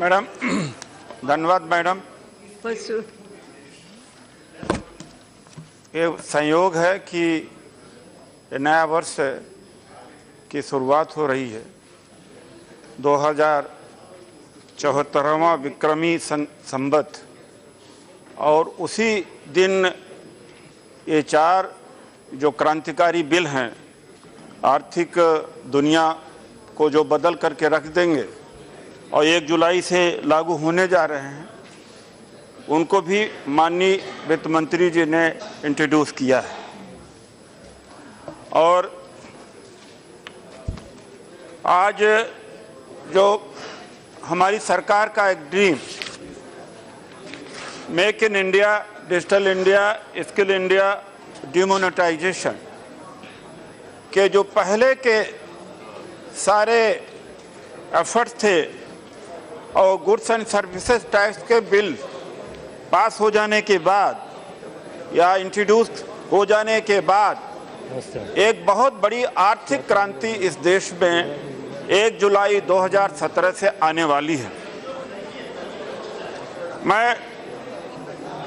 Madam, धन्यवाद madam. ये संयोग है कि नया वर्ष की शुरुआत हो रही है। 2074वां विक्रमी संवत, और उसी दिन ये 4 जो क्रांतिकारी बिल हैं, आर्थिक दुनिया को जो बदल करके रख देंगे और 1 जुलाई से लागू होने जा रहे हैं, उनको भी माननीय वित्त मंत्री जी ने इंट्रोड्यूस किया है। और आज जो हमारी सरकार का एक dream, make in India, digital India, skill India, demonetisation के जो पहले के सारे एफर्ट्स थे और गुड्स एंड सर्विसेज टैक्स के बिल पास हो जाने के बाद या इंट्रोड्यूस हो जाने के बाद एक बहुत बड़ी आर्थिक क्रांति इस देश में 1 जुलाई 2017 से आने वाली है। मैं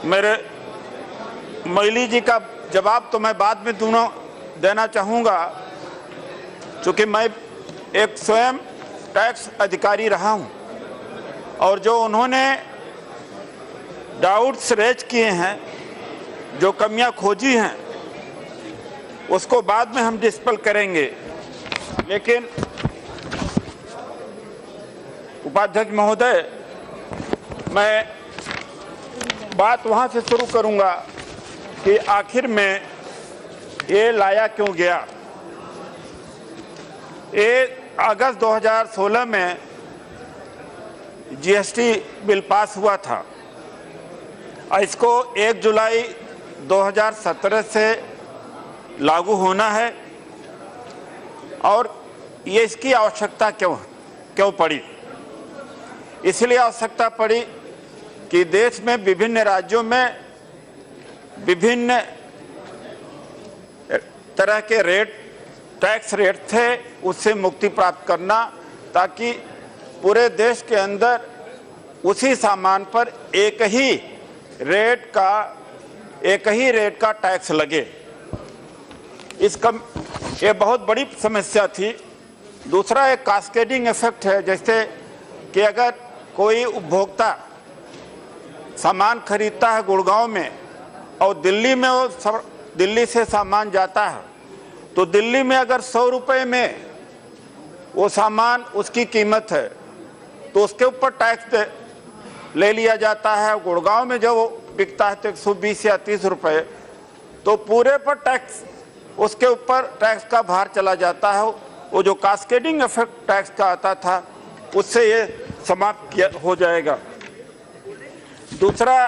मेरे मोइली जी का जवाब तो मैं बाद में देना चाहूँगा, क्योंकि मैं एक स्वयं टैक्स अधिकारी रहा हूँ और जो उन्होंने डाउट्स रेज किए हैं, जो कमियां खोजी हैं, उसको बाद में हम डिस्पेल करेंगे। लेकिन उपाध्यक्ष महोदय, मैं बात वहां से शुरू करूंगा कि आखिर में ये लाया क्यों गया। ये अगस्त 2016 में जीएसटी बिल पास हुआ था। इसको 1 जुलाई 2017 से लागू होना है और ये इसकी आवश्यकता क्यों पड़ी। इसलिए आवश्यकता पड़ी कि देश में विभिन्न राज्यों में विभिन्न तरह के टैक्स रेट थे, उससे मुक्ति प्राप्त करना, ताकि पूरे देश के अंदर उसी सामान पर एक ही रेट का टैक्स लगे। ये बहुत बड़ी समस्या थी। दूसरा एक कास्केडिंग इफेक्ट है, जैसे कि अगर कोई उपभोक्ता सामान खरीदता है गुड़गांव में और दिल्ली से सामान जाता है, तो दिल्ली में अगर 100 रुपये में वो सामान उसकी कीमत है तो उसके ऊपर टैक्स ले लिया जाता है। गुड़गांव में जब वो बिकता है तो 120 या 30 रुपये, तो पूरे पर टैक्स, उसके ऊपर टैक्स का भार चला जाता है। वो जो कास्केडिंग इफेक्ट टैक्स का आता था, उससे ये समाप्त हो जाएगा। दूसरा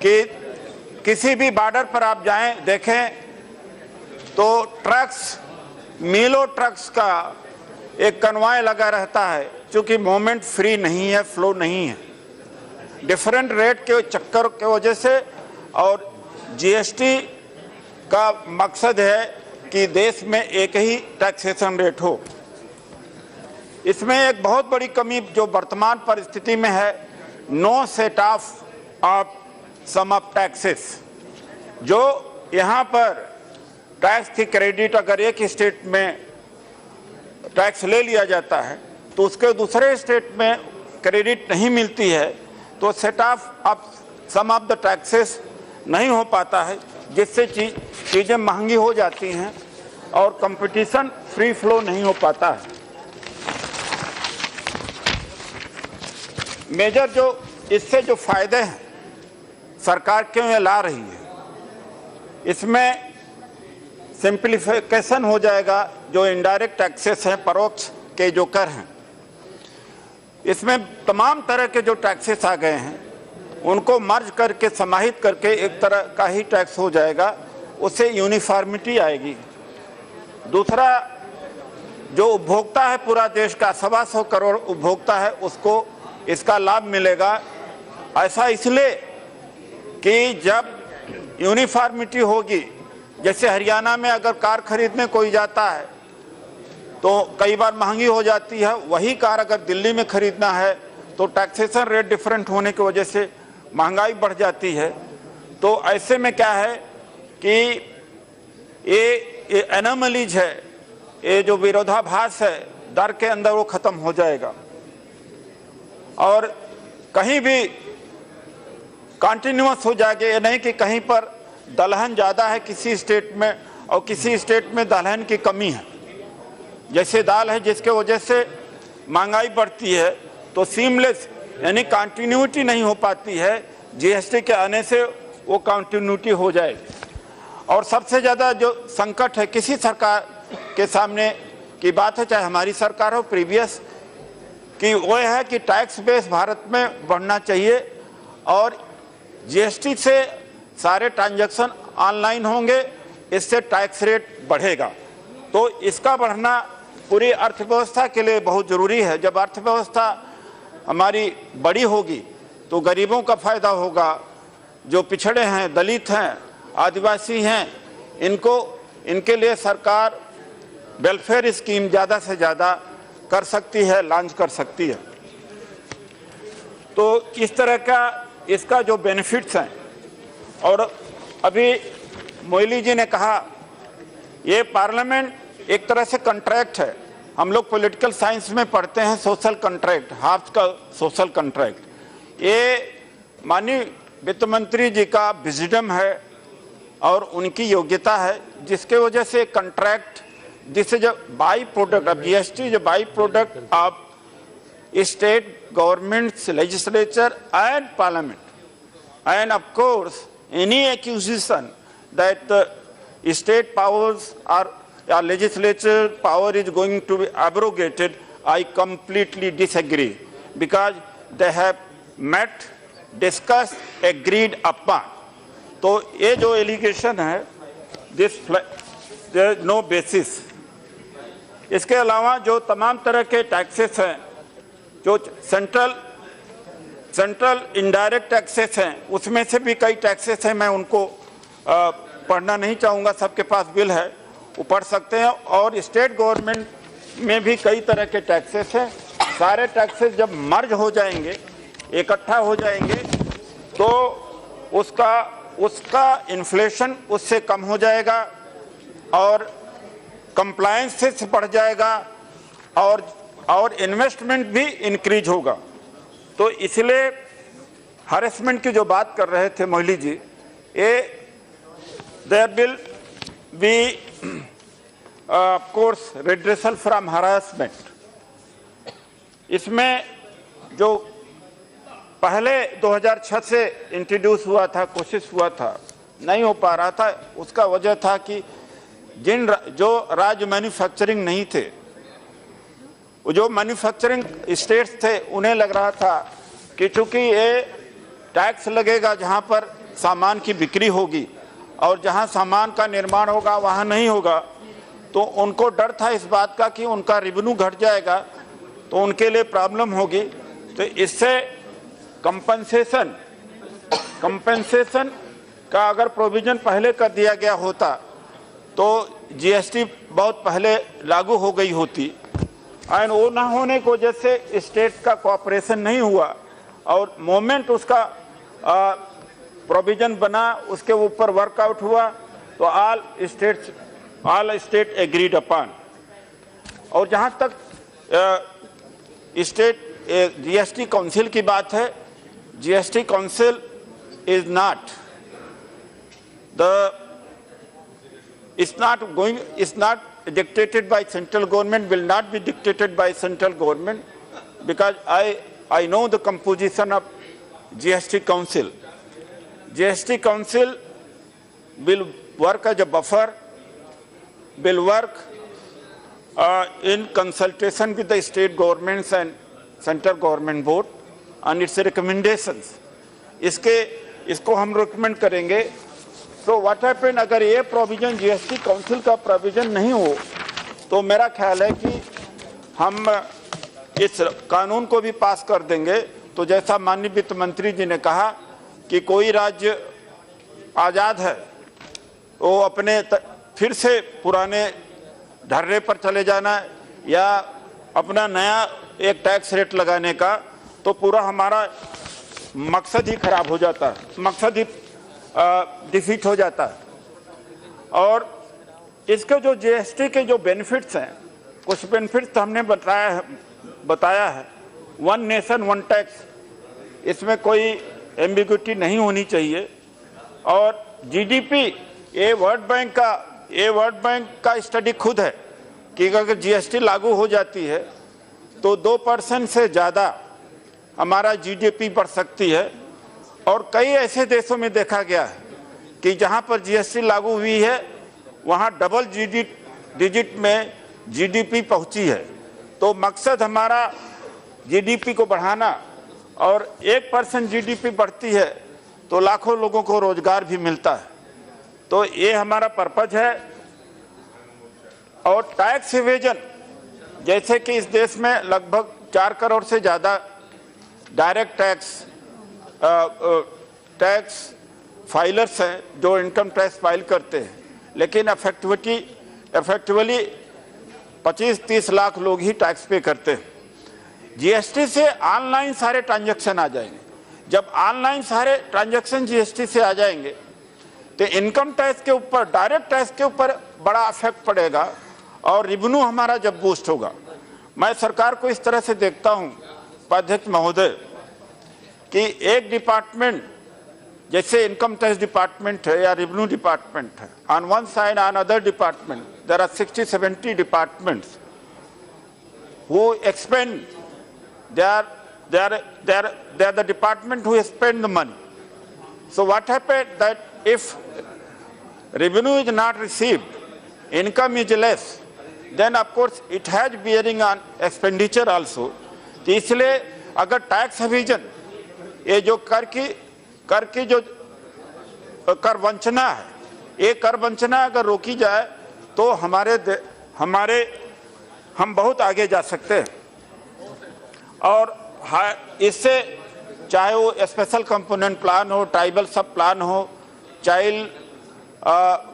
कि किसी भी बॉर्डर पर आप जाएं, देखें तो ट्रक्स, मीलों ट्रक्स का एक कन्वाय लगा रहता है, क्योंकि मूवमेंट फ्री नहीं है, फ्लो नहीं है, डिफरेंट रेट के चक्कर के वजह से। और जीएसटी का मकसद है कि देश में एक ही टैक्सेशन रेट हो। इसमें एक बहुत बड़ी कमी जो वर्तमान परिस्थिति में है, no set off sum of taxes. जो यहाँ पर टैक्स की क्रेडिट अगर एक स्टेट में टैक्स ले लिया जाता है तो उसके दूसरे स्टेट में क्रेडिट नहीं मिलती है, तो set off sum of the taxes नहीं हो पाता है, जिससे चीज़ें महंगी हो जाती हैं और कंपटीशन फ्री फ्लो नहीं हो पाता है। मेजर जो इससे जो फायदे हैं सरकार क्यों ये ला रही है, इसमें सिंप्लीफिकेशन हो जाएगा। जो इनडायरेक्ट टैक्सेस हैं, परोक्ष के जो कर हैं, इसमें तमाम तरह के जो टैक्सेस आ गए हैं उनको मर्ज करके समाहित करके एक तरह का ही टैक्स हो जाएगा, उससे यूनिफॉर्मिटी आएगी। दूसरा, जो उपभोक्ता है पूरा देश का 125 करोड़ उपभोक्ता है, उसको इसका लाभ मिलेगा। ऐसा इसलिए कि जब यूनिफॉर्मिटी होगी, जैसे हरियाणा में अगर कार खरीदने कोई जाता है तो कई बार महंगी हो जाती है, वही कार अगर दिल्ली में खरीदना है तो टैक्सेशन रेट डिफरेंट होने की वजह से महंगाई बढ़ जाती है। तो ऐसे में क्या है कि ये एनोमलीज है, ये जो विरोधाभास है दर के अंदर, वो खत्म हो जाएगा और कहीं भी कंटिन्यूअस हो जाएगा। ये नहीं कि कहीं पर दलहन ज़्यादा है किसी स्टेट में और किसी स्टेट में दलहन की कमी है। जैसे दाल है जिसके वजह से महंगाई बढ़ती है, तो सीमलेस यानी कंटिन्यूटी नहीं हो पाती है। जीएसटी के आने से वो कंटिन्यूटी हो जाएगी। और सबसे ज़्यादा जो संकट है किसी सरकार के सामने की बात है, चाहे हमारी सरकार हो प्रीवियस, कि वो है कि टैक्स बेस भारत में बढ़ना चाहिए और जीएसटी से सारे ट्रांजैक्शन ऑनलाइन होंगे, इससे टैक्स रेट बढ़ेगा। तो इसका बढ़ना पूरी अर्थव्यवस्था के लिए बहुत ज़रूरी है। जब अर्थव्यवस्था हमारी बड़ी होगी तो गरीबों का फायदा होगा, जो पिछड़े हैं, दलित हैं, आदिवासी हैं, इनके लिए सरकार वेलफेयर स्कीम ज़्यादा से ज़्यादा कर सकती है, लॉन्च कर सकती है। तो इस तरह का इसका जो बेनिफिट्स हैं, और अभी मोइली जी ने कहा ये पार्लियामेंट एक तरह से कॉन्ट्रैक्ट है। हम लोग पॉलिटिकल साइंस में पढ़ते हैं सोशल कॉन्ट्रैक्ट, हाफ का सोशल कॉन्ट्रैक्ट। ये माननीय वित्त मंत्री जी का विजडम है और उनकी योग्यता है, जिसके वजह से contract, this is a by product of GST, is a by product of state governments, legislature and parliament. And of course any acquisition that the state powers are legislature power is going to be abrogated, I completely disagree, because they have met, discussed, agreed upon. तो ये जो allegation है, there is no basis. इसके अलावा जो तमाम तरह के टैक्सेस हैं, जो सेंट्रल इनडायरेक्ट टैक्सेस हैं, उसमें से भी कई टैक्सेस हैं, मैं उनको पढ़ना नहीं चाहूँगा, सबके पास बिल है, वो पढ़ सकते हैं। और स्टेट गवर्नमेंट में भी कई तरह के टैक्सेस हैं। सारे टैक्सेस जब मर्ज हो जाएंगे, इकट्ठा हो जाएंगे, तो उसका इन्फ्लेशन उससे कम हो जाएगा और कंप्लायंस से बढ़ जाएगा और इन्वेस्टमेंट भी इंक्रीज होगा। तो इसलिए हरेसमेंट की जो बात कर रहे थे मोइली जी, ये there will be of course redressal from harassment। इसमें जो पहले 2006 से इंट्रोड्यूस हुआ था, कोशिश हुआ था, नहीं हो पा रहा था, उसका वजह था कि जो राज्य मैन्युफैक्चरिंग नहीं थे, जो मैन्युफैक्चरिंग स्टेट्स थे, उन्हें लग रहा था कि चूंकि ये टैक्स लगेगा जहाँ पर सामान की बिक्री होगी और जहाँ सामान का निर्माण होगा वहाँ नहीं होगा, तो उनको डर था इस बात का कि उनका रेवेन्यू घट जाएगा, तो उनके लिए प्रॉब्लम होगी। तो इससे कंपनसेशन का अगर प्रोविजन पहले कर दिया गया होता तो जीएसटी बहुत पहले लागू हो गई होती। एंड वो ना होने की वजह से स्टेट का कोऑपरेशन नहीं हुआ और मोमेंट उसका प्रोविजन बना, उसके ऊपर वर्कआउट हुआ, तो ऑल स्टेट एग्रीड अपॉन। और जहाँ तक स्टेट जीएसटी काउंसिल की बात है, GST council is not dictated by central government, will not be dictated by central government, because I know the composition of GST council. GST council will work as a buffer, will work in consultation with the state governments and central government board on its recommendations. इसको हम recommend करेंगे। तो what happen अगर ये provision GST council का provision नहीं हो, तो मेरा ख्याल है कि हम इस कानून को भी पास कर देंगे। तो जैसा माननीय वित्त मंत्री जी ने कहा कि कोई राज्य आज़ाद है, वो अपने फिर से पुराने ढर्रे पर चले जाना या अपना नया एक टैक्स रेट लगाने का तो पूरा हमारा मकसद ही खराब हो जाता है, मकसद ही डिफीट हो जाता है। और इसके जो जीएसटी के जो बेनिफिट्स हैं, कुछ बेनिफिट्स तो हमने बताया है। वन नेशन वन टैक्स, इसमें कोई एम्बिग्युइटी नहीं होनी चाहिए। और जीडीपी, ये वर्ल्ड बैंक का स्टडी खुद है कि अगर जीएसटी लागू हो जाती है तो 2% से ज़्यादा हमारा जीडीपी बढ़ सकती है। और कई ऐसे देशों में देखा गया है कि जहां पर जीएसटी लागू हुई है वहां डबल डिजिट में जीडीपी पहुंची है। तो मकसद हमारा जीडीपी को बढ़ाना, और 1% जीडीपी बढ़ती है तो लाखों लोगों को रोजगार भी मिलता है। तो ये हमारा पर्पज है। और टैक्स इवेजन, जैसे कि इस देश में लगभग 4 करोड़ से ज़्यादा डायरेक्ट टैक्स फाइलर्स हैं जो इनकम टैक्स फाइल करते हैं, लेकिन इफेक्टिवली 25-30 लाख लोग ही टैक्स पे करते हैं। जीएसटी से ऑनलाइन सारे ट्रांजैक्शन आ जाएंगे। जब ऑनलाइन सारे ट्रांजैक्शन जीएसटी से आ जाएंगे तो इनकम टैक्स के ऊपर, डायरेक्ट टैक्स के ऊपर बड़ा इफेक्ट पड़ेगा और रेवेन्यू हमारा जब बूस्ट होगा। मैं सरकार को इस तरह से देखता हूं, उपाध्यक्ष महोदय, कि एक डिपार्टमेंट जैसे इनकम टैक्स डिपार्टमेंट है या रेवेन्यू डिपार्टमेंट है, on one side on other department there are 60-70 departments who expend, they are the department who spend the money. So what happened that if revenue is not received, income is less, then of course it has bearing on expenditure also. तो इसलिए अगर tax Avision, ये जो कर की जो कर वंचना है, ये कर वंचना अगर रोकी जाए तो हम बहुत आगे जा सकते हैं। और इससे चाहे वो स्पेशल कंपोनेंट प्लान हो, ट्राइबल सब प्लान हो, चाइल्ड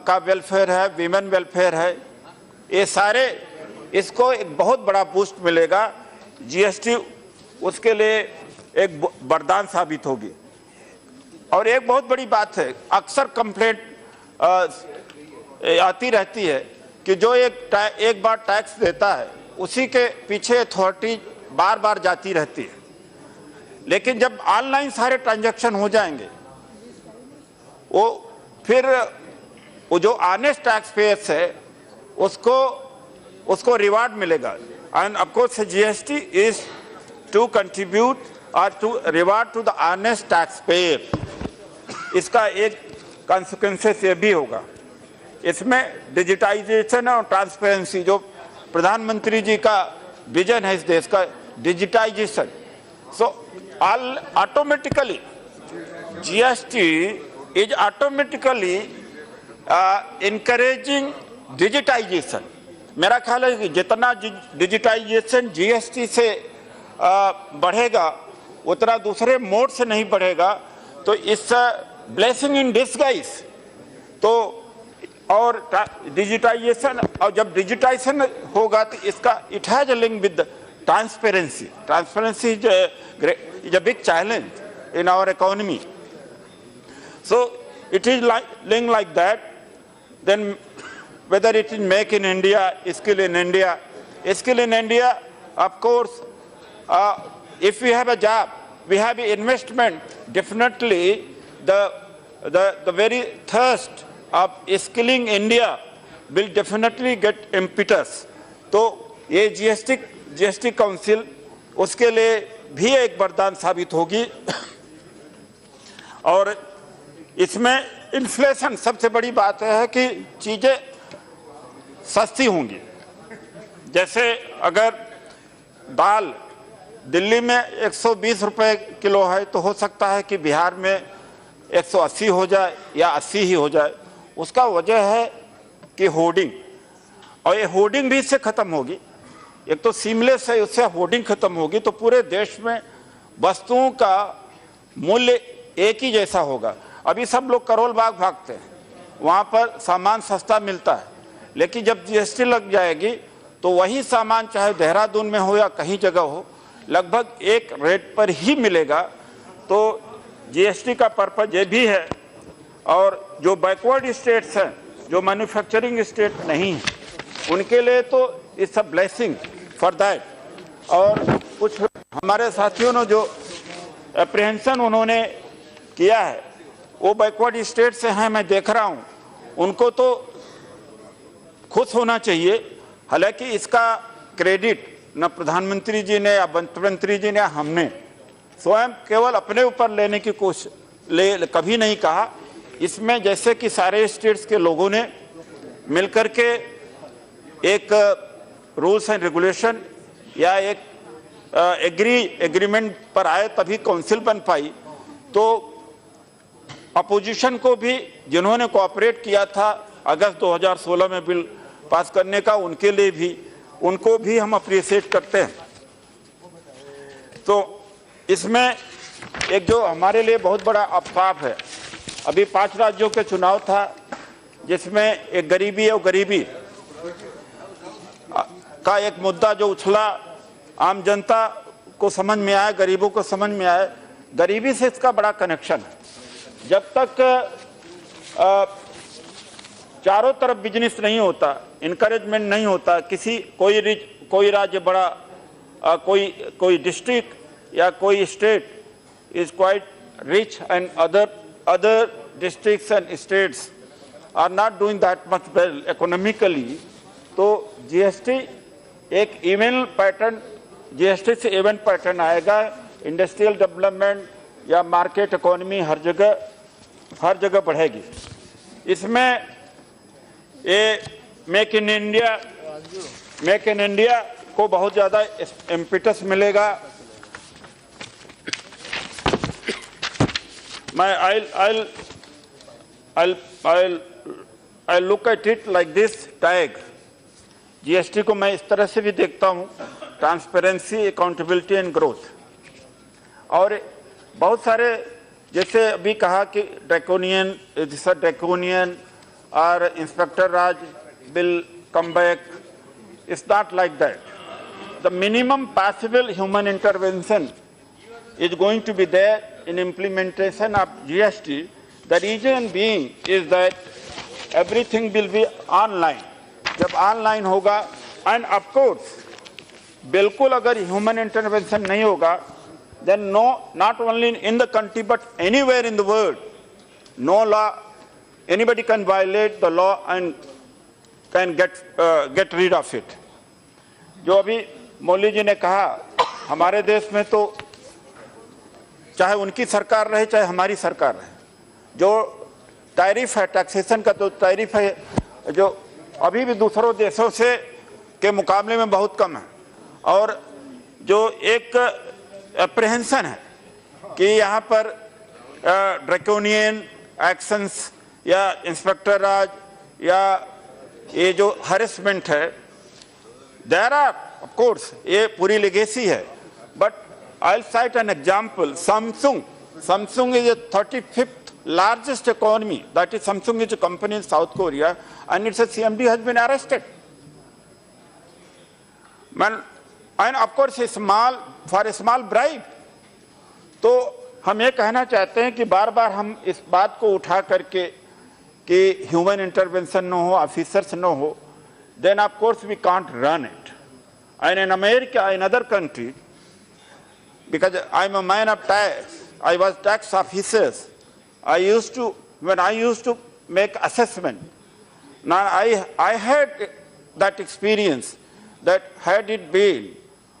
का वेलफेयर है, वीमेन वेलफेयर है, ये सारे, इसको एक बहुत बड़ा बूस्ट मिलेगा। जीएसटी उसके लिए एक वरदान साबित होगी। और एक बहुत बड़ी बात है, अक्सर कंप्लेंट आती रहती है कि जो एक बार टैक्स देता है उसी के पीछे अथॉरिटी बार बार जाती रहती है। लेकिन जब ऑनलाइन सारे ट्रांजैक्शन हो जाएंगे, फिर वो जो ऑनेस्ट टैक्स पेयर्स है उसको रिवार्ड मिलेगा। And of course GST is to contribute और to reward to the honest taxpayer. इसका एक कॉन्सिक्वेंसेस ये भी होगा। इसमें डिजिटाइजेशन और ट्रांसपेरेंसी, जो प्रधानमंत्री जी का विजन है इस देश का, digitisation, so automatically GST is automatically encouraging digitisation. मेरा ख्याल है कि जितना डिजिटाइजेशन जीएसटी से बढ़ेगा उतना दूसरे मोड से नहीं बढ़ेगा। तो इस ब्लेसिंग इन डिस्गाइज। तो और डिजिटाइजेशन, और जब डिजिटाइजेशन होगा तो इसका it has a link with transparency. Transparency is a big challenge in our economy. So it is linked like that. Then whether it is make in India, skill in India, of course, if we have a job, we have investment, definitely the very thirst of skilling India will definitely get impetus. तो ये GST council उसके लिए भी एक वरदान साबित होगी। और इसमें इन्फ्लेशन, सबसे बड़ी बात है कि चीजें सस्ती होंगी। जैसे अगर दाल दिल्ली में 120 रुपए किलो है तो हो सकता है कि बिहार में 180 हो जाए या 80 ही हो जाए। उसका वजह है कि होर्डिंग, और ये होर्डिंग भी इससे खत्म होगी। एक तो सीमलेस है, उससे होर्डिंग खत्म होगी तो पूरे देश में वस्तुओं का मूल्य एक ही जैसा होगा। अभी सब लोग करोल बाग भागते हैं, वहाँ पर सामान सस्ता मिलता है, लेकिन जब जीएसटी लग जाएगी तो वही सामान चाहे देहरादून में हो या कहीं जगह हो, लगभग एक रेट पर ही मिलेगा। तो जीएसटी का पर्पज ये भी है, और जो बैकवर्ड स्टेट्स हैं, जो मैन्युफैक्चरिंग स्टेट नहीं है, उनके लिए तो it's a blessing for that. और कुछ हमारे साथियों ने जो एप्रीहेंशन उन्होंने किया है वो बैकवर्ड स्टेट से हैं, मैं देख रहा हूँ, उनको तो खुश होना चाहिए। हालांकि इसका क्रेडिट न प्रधानमंत्री जी ने या मंत्री जी ने, हमने स्वयं केवल अपने ऊपर लेने की कोशिश कभी नहीं कहा। इसमें जैसे कि सारे स्टेट्स के लोगों ने मिलकर के एक रूल्स एंड रेगुलेशन या एक एग्रीमेंट पर आए, तभी काउंसिल बन पाई। तो अपोजिशन को भी, जिन्होंने कोऑपरेट किया था अगस्त 2016 में बिल पास करने का, उनके लिए भी, उनको भी हम अप्रिशिएट करते हैं। तो इसमें एक जो हमारे लिए बहुत बड़ा अफसाफ है, अभी 5 राज्यों के चुनाव था, जिसमें एक गरीबी और गरीबी का एक मुद्दा जो उछला, आम जनता को समझ में आया, गरीबों को समझ में आया। गरीबी से इसका बड़ा कनेक्शन है। जब तक चारों तरफ बिजनेस नहीं होता, इनकरेजमेंट नहीं होता, कोई राज्य बड़ा, कोई डिस्ट्रिक्ट या कोई state is quite rich and other districts and states are not doing that much well economically, तो जीएसटी एक इवेंट पैटर्न, जीएसटी से इवेंट पैटर्न आएगा। इंडस्ट्रियल डेवलपमेंट या मार्केट इकोनॉमी हर जगह बढ़ेगी। इसमें ये मेक इन इंडिया को बहुत ज़्यादा इम्पिटस मिलेगा। I'll look at it like this tag. GST को मैं इस तरह से भी देखता हूँ, ट्रांसपेरेंसी, अकाउंटेबिलिटी एंड ग्रोथ। और बहुत सारे, जैसे अभी कहा कि ड्रैकोनियन और inspector Raj will come back. It's not like that. The minimum possible human intervention is going to be there in implementation of GST. The reason being is that everything will be online. जब online होगा, and of course, बिल्कुल अगर human intervention नहीं होगा, then not only in the country but anywhere in the world, no law, anybody can violate the law and can get rid of it. जो अभी मौली जी ने कहा, हमारे देश में तो चाहे उनकी सरकार रहे चाहे हमारी सरकार रहे, जो टैरिफ है, टैक्सेशन का तो टैरिफ है, जो अभी भी दूसरों देशों से के मुकाबले में बहुत कम है। और जो एक एप्रीहेंशन है कि यहाँ पर ड्रैकोनियन एक्शंस या इंस्पेक्टर राज या ये जो हरेसमेंट है, देयर आर ऑफ कोर्स, ये पूरी लेगेसी है। But I'll cite an example. Samsung is a 35th largest economy. That is, Samsung is a company in South Korea, and its CMD has been arrested. And of course, for a small bribe. तो हम ये कहना चाहते हैं कि बार बार हम इस बात को उठा करके कि ह्यूमन इंटरवेंशन न हो, ऑफिसर्स न हो, then of course we can't run it. And in America, in other countries, because I'm a man of tax, I was tax officers. When I used to make assessment, now I had that experience that had it been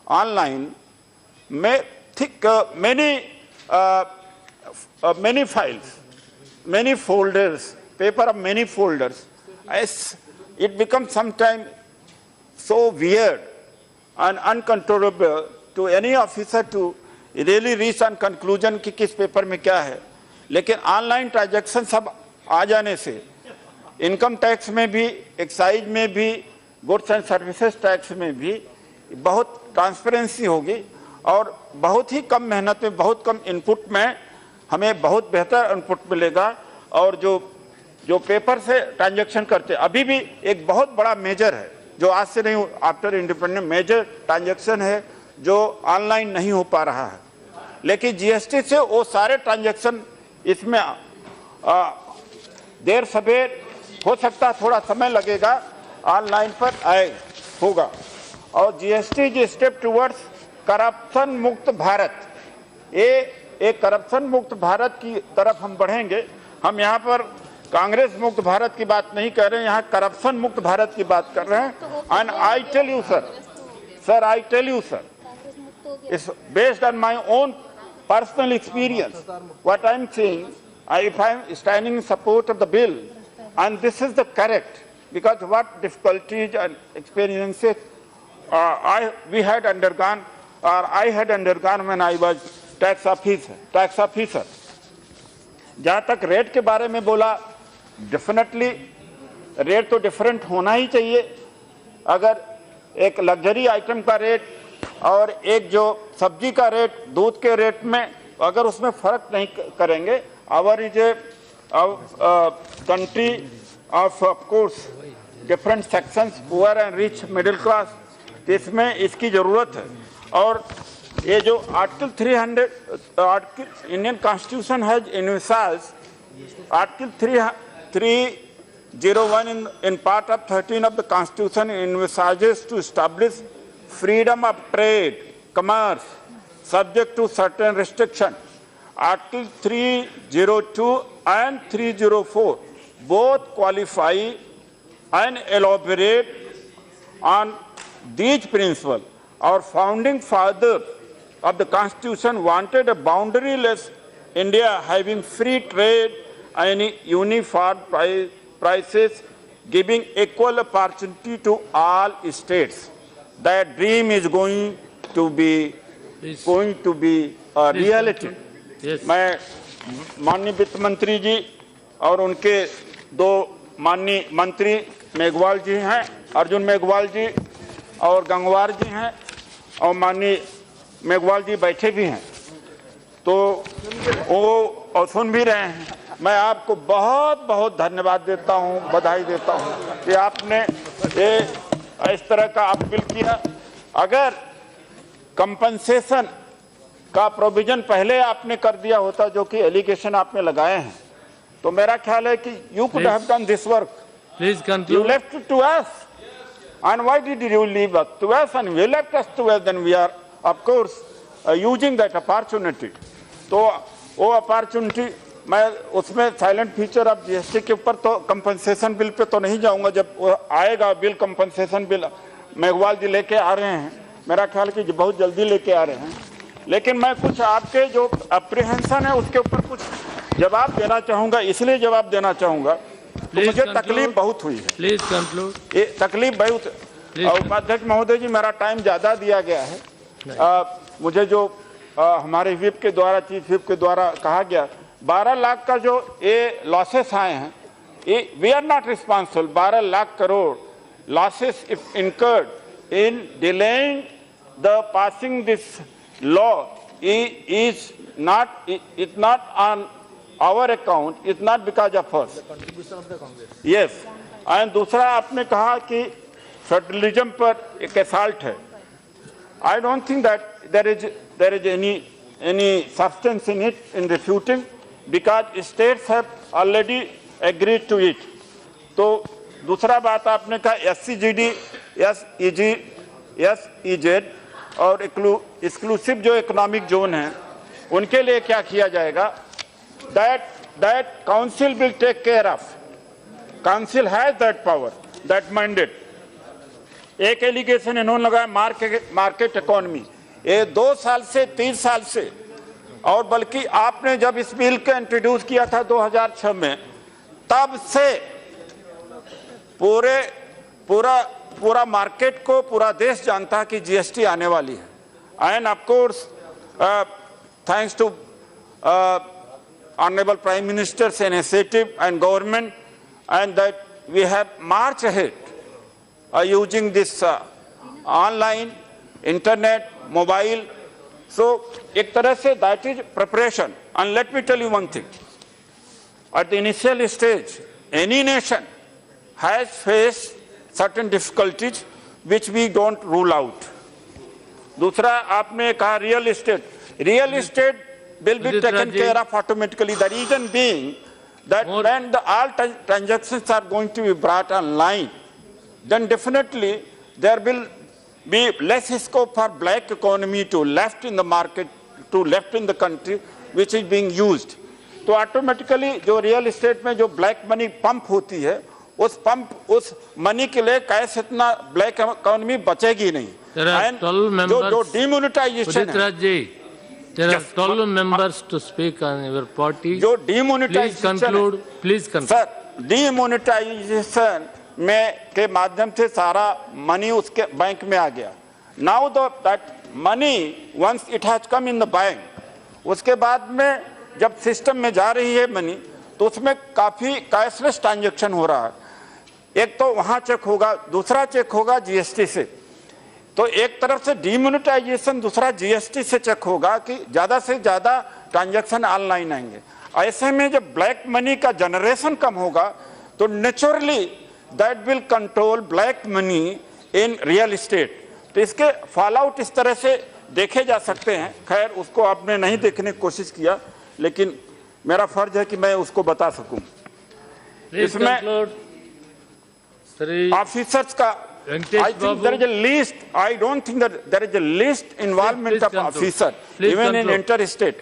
online, many files, many folders, paper of many folders, it becomes sometimes so weird and uncontrollable to any officer to really reach on conclusion कि किस paper में क्या है। लेकिन online transaction सब आ जाने से income tax में भी, एक्साइज में भी, गुड्स एंड सर्विसेज टैक्स में भी बहुत ट्रांसपेरेंसी होगी और बहुत ही कम मेहनत में, बहुत कम इनपुट में हमें बहुत बेहतर इनपुट मिलेगा। और जो पेपर से ट्रांजैक्शन करते, अभी भी एक बहुत बड़ा मेजर है जो आज से नहीं, आफ्टर इंडिपेंडेंस मेजर ट्रांजैक्शन है जो ऑनलाइन नहीं हो पा रहा है, लेकिन जीएसटी से वो सारे ट्रांजैक्शन इसमें देर सवेर हो सकता है, थोड़ा समय लगेगा, ऑनलाइन पर होगा। और GST is step towards corruption मुक्त भारत, ये एक करप्शन मुक्त भारत की तरफ हम बढ़ेंगे। हम यहाँ पर कांग्रेस मुक्त भारत की बात नहीं कर रहे हैं, यहाँ करप्शन मुक्त भारत की बात कर रहे हैं। And I tell you sir, I tell you sir, it's based on my own personal experience. What I'm saying, if I'm standing in support of the bill, and this is the correct, because what difficulties and experiences we had undergone, or I had undergone when I was tax officer. जहाँ तक rate के बारे में बोला, definitely rate तो different होना ही चाहिए। अगर एक लग्जरी आइटम का रेट और एक जो सब्जी का रेट, दूध के रेट में अगर उसमें फर्क नहीं करेंगे, our is a country of course different sections, poor and rich, middle class, इसमें इसकी जरूरत है। और ये जो article 300 Indian constitution has envisaged, article 301 in part of 13 of the Constitution envisages to establish freedom of trade, commerce, subject to certain restriction. Article 302 and 304 both qualify and elaborate on these principles. Our founding fathers of the Constitution wanted a boundaryless India having free trade and uniform prices, giving equal opportunity to all states. That dream is going to be a reality. Yes. मैं माननीय वित्त मंत्री जी और उनके दो माननीय मंत्री मेघवाल जी हैं, अर्जुन मेघवाल जी और गंगवार जी हैं, और माननीय मेघवाल जी बैठे भी हैं, तो वो और सुन भी रहे हैं। मैं आपको बहुत बहुत धन्यवाद देता हूं, बधाई देता हूं कि आपने ये इस तरह का आप बिल किया। अगर कंपनसेशन का प्रोविजन पहले आपने कर दिया होता, जो कि एलिगेशन आपने लगाए हैं, तो मेरा ख्याल है कि you could have done this work. Please conclude. You left it to us. And why did you leave us to us and we left us to us? Then we are, of course, using that opportunity. तो वो opportunity, मैं उसमें silent feature of GST के ऊपर तो compensation bill pay तो नहीं जाऊंगा, जब वो आएगा बिल, कंपनसेशन बिल मेघवाल जी लेके आ रहे हैं, मेरा ख्याल कि बहुत जल्दी लेके आ रहे हैं। लेकिन मैं कुछ आपके जो अप्रीहेंशन है उसके ऊपर कुछ जवाब देना चाहूंगा, इसलिए जवाब देना चाहूंगा तो मुझे तकलीफ बहुत हुई है। Please conclude. ये तकलीफ बहुत। उपाध्यक्ष महोदय जी, मेरा टाइम ज्यादा दिया गया है। मुझे जो हमारे व्हिप के द्वारा, चीफ व्हिप के द्वारा कहा गया, 12 लाख का जो ये लॉसेस आए हैं, ये we are not responsible. 12 lakh crore losses if incurred in delaying the passing this law is not, it not on our account, it's not because of us. The contribution of the Congress. Yes. And दूसरा आपने कहा कि federalism पर एक assault है. I don't think that there is any substance in it in refuting, because states have already agreed to it. तो दूसरा बात आपने कहा SCGD, SEZ और एक्सक्लूसिव जो इकोनॉमिक जोन है, उनके लिए क्या किया जाएगा? That council will take care of. Council has that power, that mandate. एक एलिगेशन इन्होंने लगाया मार्केट इकोनॉमी, ये 2 साल से 3 साल से, और बल्कि आपने जब इस बिल को इंट्रोड्यूस किया था 2006 में, तब से पूरा मार्केट को, पूरा देश जानता है कि जीएसटी आने वाली है। And of course thanks to Honorable Prime Minister's initiative and government, and that we have marched ahead using this online, internet, mobile. So, एक तरह से that is preparation. And let me tell you one thing. At the initial stage, any nation has faced certain difficulties which we don't rule out. दूसरा आपने कहा real estate will be taken care of automatically. The reason being that when all transactions are going to be brought online, then definitely there will be less scope for black economy to left in the market, to left in the country, which is being used. तो automatically जो real estate में जो black money pump होती है, उस money के लिए cash इतना ब्लैक इकोनॉमी बचेगी नहीं। जो demonetisation There are 12 members to speak on your party. जो demonetisation, please conclude. Sir, demonetisation में के माध्यम से सारा मनी उसके बैंक में आ गया। Now that money once it has come in the bank, उसके बाद में जब सिस्टम में जा रही है मनी, तो उसमें काफी कैशलेस ट्रांजैक्शन हो रहा है। एक तो वहां चेक होगा, दूसरा चेक होगा जीएसटी से। तो एक तरफ से डिमोनेटाइजेशन, दूसरा जीएसटी से चेक होगा कि ज्यादा से ज्यादा ट्रांजैक्शन ऑनलाइन आएंगे। ऐसे में जब ब्लैक मनी का जनरेशन कम होगा तो naturally that will control black money in real estate. तो इसके फॉल आउट इस तरह से देखे जा सकते हैं। खैर उसको आपने नहीं देखने की कोशिश किया, लेकिन मेरा फर्ज है कि मैं उसको बता सकूं। इसमें ऑफिसर्स का I think there is a least. I don't think that there is a least involvement of officer even in interstate.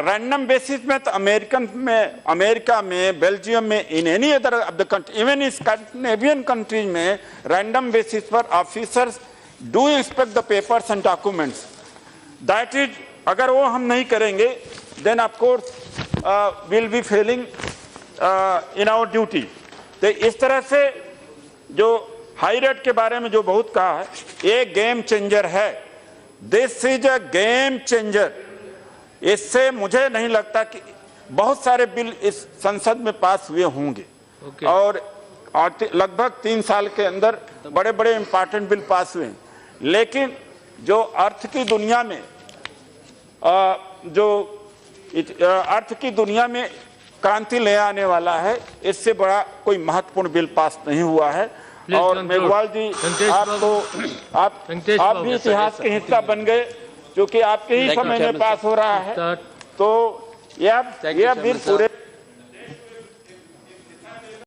Random basis में तो अमेरिका में, बेल्जियम में, in any other of the country, even in Scandinavian countries में random basis पर officers do inspect the papers and documents. That is, अगर वो हम नहीं करेंगे, then of course we'll be failing in our duty. तो इस तरह से जो हाई रेट के बारे में जो बहुत कहा है, ये गेम चेंजर है। This is a game changer. इससे मुझे नहीं लगता कि बहुत सारे बिल इस संसद में पास हुए होंगे। और लगभग 3 साल के अंदर बड़े बड़े इंपॉर्टेंट बिल पास हुए हैं। लेकिन जो अर्थ की दुनिया में क्रांति ले आने वाला है, इससे बड़ा कोई महत्वपूर्ण बिल पास नहीं हुआ है। और मेघवाल जी, आप भी इतिहास के हिस्सा बन गए, क्योंकि आपके ही समय में पास हो रहा है। तो यह बिल पूरे